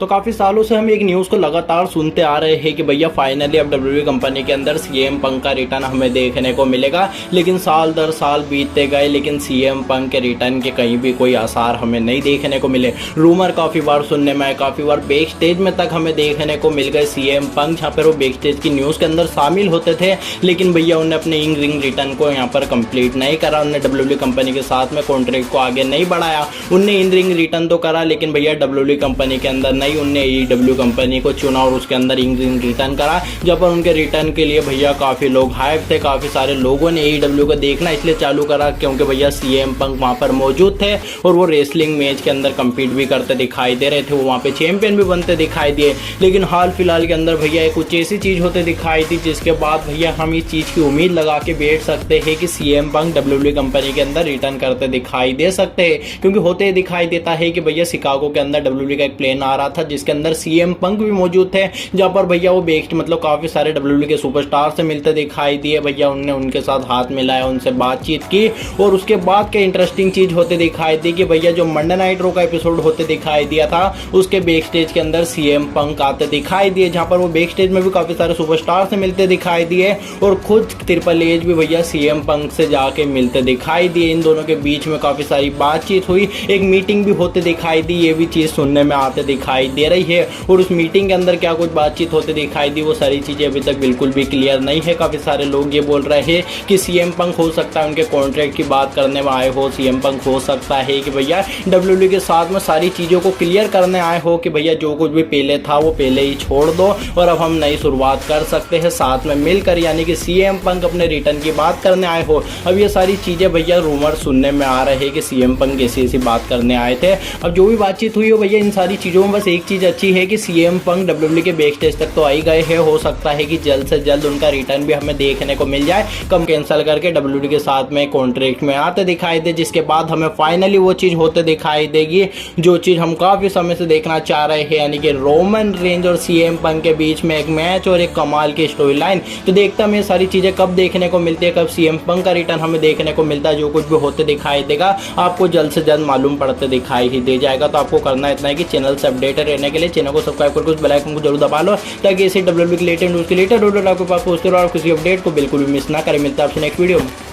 तो काफ़ी सालों से हम एक न्यूज़ को लगातार सुनते आ रहे हैं कि भैया फाइनली अब डब्ल्यूडब्ल्यूई कंपनी के अंदर सीएम पंक का रिटर्न हमें देखने को मिलेगा। लेकिन साल दर साल बीतते गए, लेकिन सीएम पंक के रिटर्न के कहीं भी कोई आसार हमें नहीं देखने को मिले। रूमर काफ़ी बार सुनने में आए, काफ़ी बार बैक स्टेज में तक हमें देखने को मिल गए सीएम पंक, जहाँ पर वो बैक स्टेज की न्यूज़ के अंदर शामिल होते थे। लेकिन भैया उन्होंने अपने इन रिंग रिटर्न को यहाँ पर कंप्लीट नहीं करा, उन्होंने डब्ल्यूडब्ल्यूई कंपनी के साथ में कॉन्ट्रैक्ट को आगे नहीं बढ़ाया। उनने इन रिंग रिटर्न तो करा, लेकिन भैया डब्ल्यूडब्ल्यूई कंपनी के अंदर नहीं, उनने AEW कंपनी को चुना और उसके अंदर इन रिंग रिटर्न करा। जब पर उनके रिटर्न के लिए भैया काफ़ी लोग हाइप थे, काफ़ी सारे लोगों ने AEW को देखना इसलिए चालू करा क्योंकि भैया सीएम पंक वहाँ पर मौजूद थे और वो रेसलिंग मैच के अंदर कम्पीट भी करते दिखाई दे रहे थे, वो वहाँ पे चैंपियन भी बनते दिखाई दिए। लेकिन हाल फिलहाल के अंदर भैया कुछ ऐसी चीज़ होते दिखाई दी जिसके बाद भैया हम इस चीज़ की उम्मीद लगा के बैठ सकते हैं कि सीएम पंक डब्ल्यूडब्ल्यूई कंपनी के अंदर रिटर्न करते दिखाई दे सकते हैं। क्योंकि होते दिखाई देता है कि भैया शिकागो के अंदर डब्ल्यूडब्ल्यूई का एक प्लेन आ रहा था जिसके अंदर सीएम पंक भी मौजूद थे, जहाँ पर भैया वो बेस्ट मतलब काफ़ी सारे डब्ल्यूडब्ल्यूई के सुपरस्टार से मिलते दिखाई दिए। भैया उनने उनके साथ हाथ मिलाया, उनसे बातचीत की और उसके बाद क्या इंटरेस्टिंग चीज़ होते दिखाई दी कि भैया जो मंडे नाइट रो का एपिसोड होते दिखाई दिया था उसके बैक स्टेज के अंदर सीएम पंक आते दिखाई दिए, जहाँ पर वो बैक स्टेज में भी काफ़ी सारे सुपरस्टार से मिलते दिखाई दिए और खुद ट्रिपल एच भी भैया सीएम पंक से जाके मिलते दिखाई दिए। इन दोनों के बीच में काफ़ी सारी बातचीत हुई, एक मीटिंग भी होते दिखाई दी, ये भी चीज़ सुनने में आते दिखाई दे रही है। और उस मीटिंग के अंदर क्या कुछ बातचीत होते दिखाई दी वो सारी चीज़ें अभी तक बिल्कुल भी क्लियर नहीं है। काफ़ी सारे लोग ये बोल रहे हैं कि सीएम पंक हो सकता है उनके कॉन्ट्रैक्ट की बात करने में आए हो, सीएम पंक हो सकता है कि भैया डब्ल्यूडब्ल्यूई के साथ में सारी चीज़ों को क्लियर करने आए हो कि भैया जो कुछ भी पहले था वो पहले ही छोड़ दो और अब हम नई शुरुआत कर सकते हैं साथ में मिलकर, यानी कि सीएम पंक अपने रिटर्न की बात करने आए हो। अब ये सारी चीज़ें भैया रूमर सुनने में आ रहे हैं कि सीएम पंक ऐसी बात करने आए थे। अब जो भी बातचीत हुई हो भैया इन सारी चीज़ों में बस एक चीज़ अच्छी है कि सीएम पंक डब्ल्यूडब्ल्यूई के बैक स्टेज तक तो आ ही गए हैं। हो सकता है कि जल्द से जल्द उनका रिटर्न भी हमें देखने को मिल जाए, कम कैंसिल करके डब्ल्यूडब्ल्यूई के साथ में कॉन्ट्रैक्ट में आते दिखाई दे, जिसके बाद हमें फाइनली वो चीज़ होते दिखाई देगी जो चीज़ हम काफ़ी समय से देखना चाह रहे हैं, यानी कि रोमन रेंज और सीएम पंक के बीच में एक मैच और एक कमाल की स्टोरी लाइन। तो देखता मैं सारी चीज़ें कब देखने को मिलती है, कब सीएम पंक का रिटर्न हमें देखने को मिलता है। जो कुछ भी होते दिखाई देगा आपको जल्द से जल्द मालूम पड़ते दिखाई ही दे जाएगा। तो आपको करना इतना है कि चैनल से अपडेटेड रहने के लिए चैनल को सब्सक्राइब करके उस बेल आइकन को जरूर दबा लो, ताकि इसी डब्ल्यूडब्ल्यूई के लेटेस्ट न्यूज़ के लेटेस्ट आपके पास पहुंचते रहो और किसी अपडेट को बिल्कुल भी मिस ना करें। मिलता है आपसे नेक्स्ट वीडियो में।